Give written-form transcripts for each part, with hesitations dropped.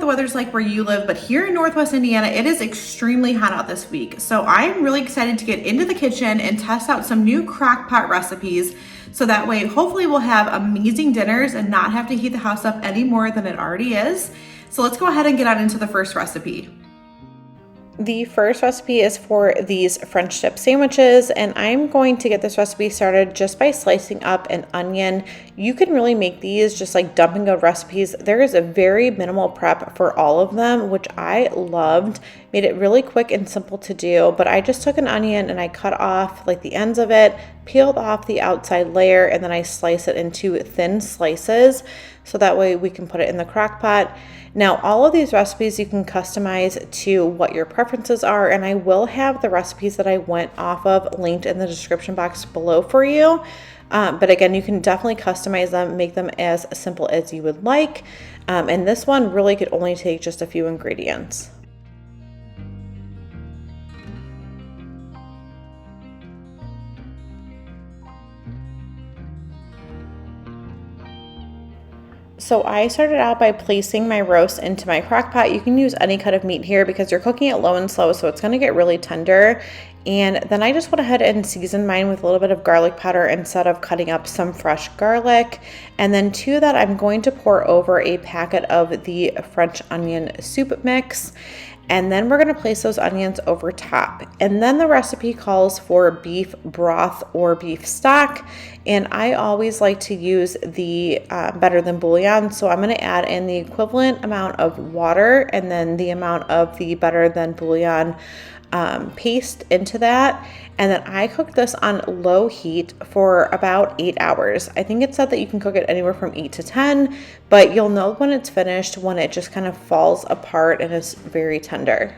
weather's like where you live, but here in Northwest Indiana, it is extremely hot out this week. So I'm really excited to get into the kitchen and test out some new Crockpot recipes. So that way, hopefully we'll have amazing dinners and not have to heat the house up any more than it already is. So let's go ahead and get on into the first recipe. The first recipe is for these French dip sandwiches, and I'm going to get this recipe started just by slicing up an onion. You can really make these just like dump and go recipes. There is a very minimal prep for all of them, which I loved. Made it really quick and simple to do, but I just took an onion and I cut off like the ends of it, peeled off the outside layer, and then I slice it into thin slices so that way we can put it in the crock pot. Now, all of these recipes you can customize to what your preferences are, and I will have the recipes that I went off of linked in the description box below for you. But again, you can definitely customize them, make them as simple as you would like. And this one really could only take just a few ingredients. So I started out by placing my roast into my crock pot. You can use any cut of meat here because you're cooking it low and slow, so it's going to get really tender. And then I just went ahead and seasoned mine with a little bit of garlic powder instead of cutting up some fresh garlic. And then to that, I'm going to pour over a packet of the French onion soup mix. And then we're going to place those onions over top. And then the recipe calls for beef broth or beef stock. And I always like to use the better than bouillon. So I'm going to add in the equivalent amount of water and then the amount of the better than bouillon paste into that. And then I cooked this on low heat for about 8 hours. I think it said that you can cook it anywhere from 8 to 10, but you'll know when it's finished when it just kind of falls apart and is very tender.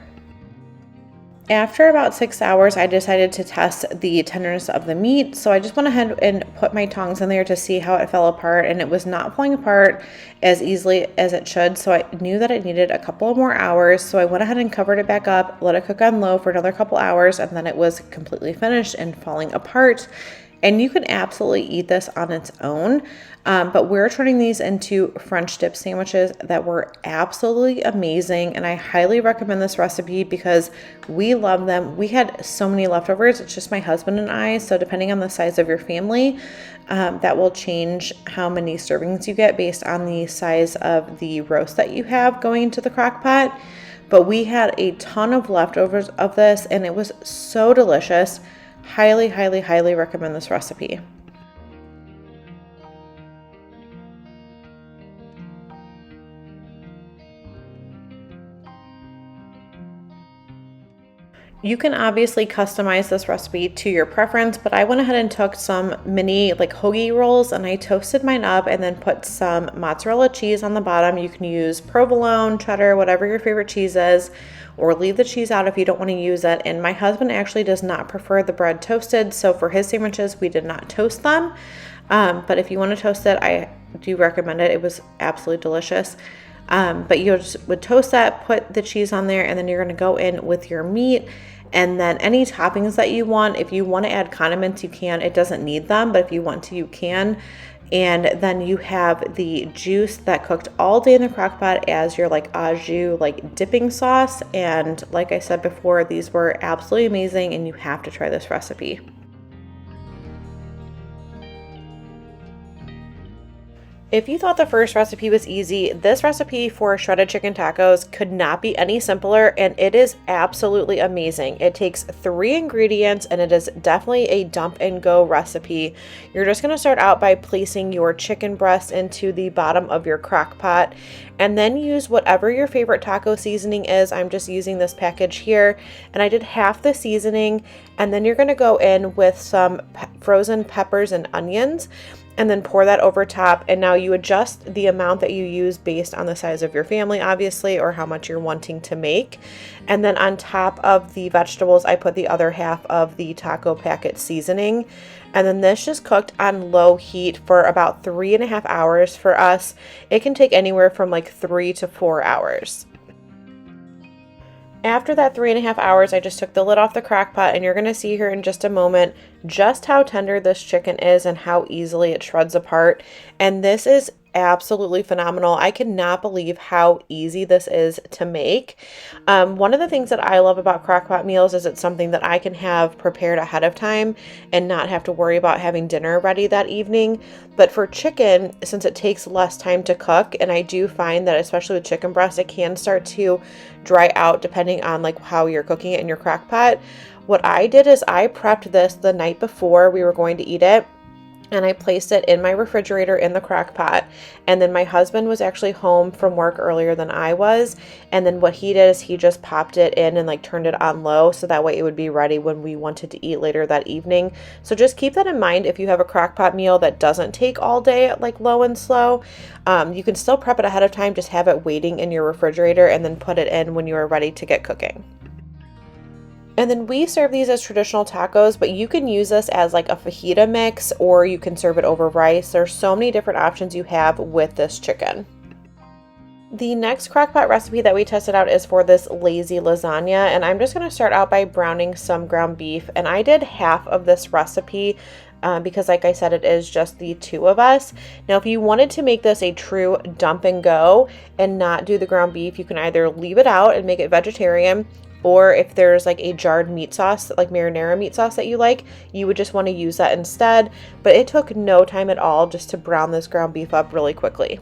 After about 6 hours, I decided to test the tenderness of the meat. So I just went ahead and put my tongs in there to see how it fell apart, and it was not falling apart as easily as it should. So I knew that it needed a couple more hours. So I went ahead and covered it back up, let it cook on low for another couple hours, and then it was completely finished and falling apart. And you can absolutely eat this on its own, but we're turning these into French dip sandwiches that were absolutely amazing, and I highly recommend this recipe because we love them. We had so many leftovers. It's just my husband and I, so depending on the size of your family, that will change how many servings you get based on the size of the roast that you have going into the crock pot. But we had a ton of leftovers of this, and it was so delicious. Highly, highly, highly recommend this recipe. You can obviously customize this recipe to your preference, but I went ahead and took some mini like hoagie rolls and I toasted mine up and then put some mozzarella cheese on the bottom. You can use provolone, cheddar, whatever your favorite cheese is, or leave the cheese out if you don't want to use it. And my husband actually does not prefer the bread toasted, so for his sandwiches, we did not toast them. But if you want to toast it, I do recommend it. It was absolutely delicious. But you just would toast that, put the cheese on there, and then you're going to go in with your meat. And then any toppings that you want, if you want to add condiments, you can. It doesn't need them, but if you want to, you can. And then you have the juice that cooked all day in the crock pot as your like au jus, like dipping sauce. And like I said before, these were absolutely amazing, and you have to try this recipe. If you thought the first recipe was easy, this recipe for shredded chicken tacos could not be any simpler, and it is absolutely amazing. It takes 3 ingredients, and it is definitely a dump and go recipe. You're just going to start out by placing your chicken breast into the bottom of your crock pot, and then use whatever your favorite taco seasoning is. I'm just using this package here, and I did half the seasoning, and then you're going to go in with some frozen peppers and onions, and then pour that over top. And now you adjust the amount that you use based on the size of your family, obviously, or how much you're wanting to make. And then on top of the vegetables, I put the other half of the taco packet seasoning. And then this just cooked on low heat for about 3.5 hours for us. It can take anywhere from like 3 to 4 hours. After that 3.5 hours, I just took the lid off the crock pot, and you're going to see here in just a moment just how tender this chicken is and how easily it shreds apart. And this is absolutely phenomenal. I cannot believe how easy this is to make. One of the things that I love about Crockpot meals is it's something that I can have prepared ahead of time and not have to worry about having dinner ready that evening. But for chicken, since it takes less time to cook, and I do find that especially with chicken breast, it can start to dry out depending on like how you're cooking it in your Crockpot. What I did is I prepped this the night before we were going to eat it, and I placed it in my refrigerator in the Crockpot. And then my husband was actually home from work earlier than I was. And then what he did is he just popped it in and like turned it on low so that way it would be ready when we wanted to eat later that evening. So just keep that in mind if you have a Crockpot meal that doesn't take all day at like low and slow. You can still prep it ahead of time, just have it waiting in your refrigerator and then put it in when you are ready to get cooking. And then we serve these as traditional tacos, but you can use this as like a fajita mix, or you can serve it over rice. There's so many different options you have with this chicken. The next Crockpot recipe that we tested out is for this lazy lasagna, and I'm just going to start out by browning some ground beef, and I did half of this recipe because like I said, it is just the two of us. Now, if you wanted to make this a true dump and go and not do the ground beef, you can either leave it out and make it vegetarian, or if there's like a jarred meat sauce, like marinara meat sauce that you like, you would just want to use that instead. But it took no time at all just to brown this ground beef up really quickly.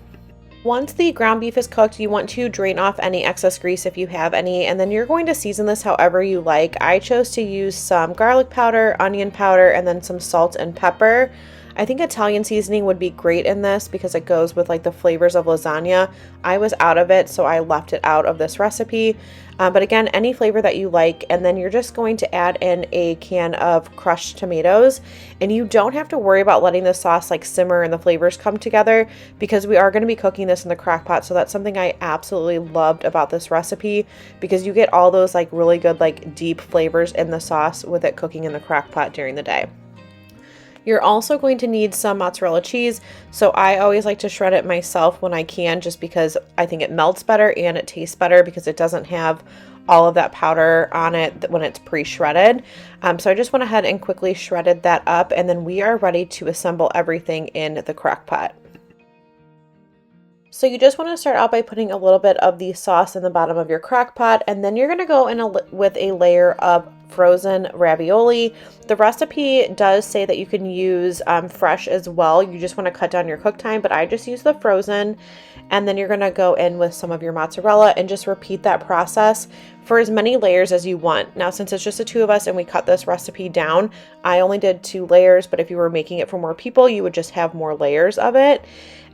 Once the ground beef is cooked, you want to drain off any excess grease if you have any, and then you're going to season this however you like. I chose to use some garlic powder, onion powder, and then some salt and pepper. I think Italian seasoning would be great in this because it goes with like the flavors of lasagna. I was out of it, so I left it out of this recipe. But again, any flavor that you like, and then you're just going to add in a can of crushed tomatoes, and you don't have to worry about letting the sauce like simmer and the flavors come together because we are going to be cooking this in the Crockpot. So that's something I absolutely loved about this recipe, because you get all those like really good like deep flavors in the sauce with it cooking in the Crockpot during the day. You're also going to need some mozzarella cheese. So I always like to shred it myself when I can, just because I think it melts better and it tastes better because it doesn't have all of that powder on it when it's pre-shredded. So I just went ahead and quickly shredded that up, and then we are ready to assemble everything in the Crockpot. So you just want to start out by putting a little bit of the sauce in the bottom of your Crockpot, and then you're going to go in with a layer of frozen ravioli. The recipe does say that you can use fresh as well. You just want to cut down your cook time, but I just use the frozen. And then you're going to go in with some of your mozzarella and just repeat that process for as many layers as you want. Now, since it's just the two of us and we cut this recipe down, I only did 2 layers, but if you were making it for more people, you would just have more layers of it.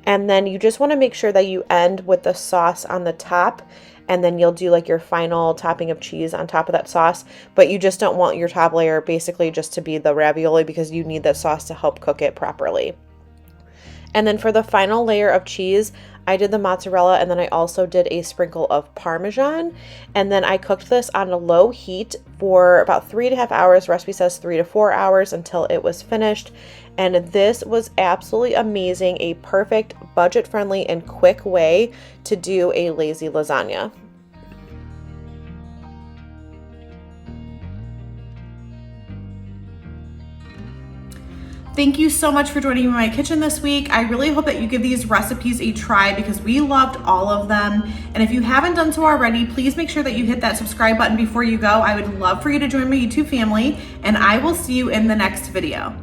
And then you just want to make sure that you end with the sauce on the top, and then you'll do like your final topping of cheese on top of that sauce. But you just don't want your top layer basically just to be the ravioli, because you need that sauce to help cook it properly. And then for the final layer of cheese, I did the mozzarella, and then I also did a sprinkle of Parmesan. And then I cooked this on a low heat for about 3.5 hours. Recipe says 3 to 4 hours until it was finished. And this was absolutely amazing. A perfect, budget-friendly, and quick way to do a lazy lasagna. Thank you so much for joining me in my kitchen this week. I really hope that you give these recipes a try because we loved all of them. And if you haven't done so already, please make sure that you hit that subscribe button before you go. I would love for you to join my YouTube family, and I will see you in the next video.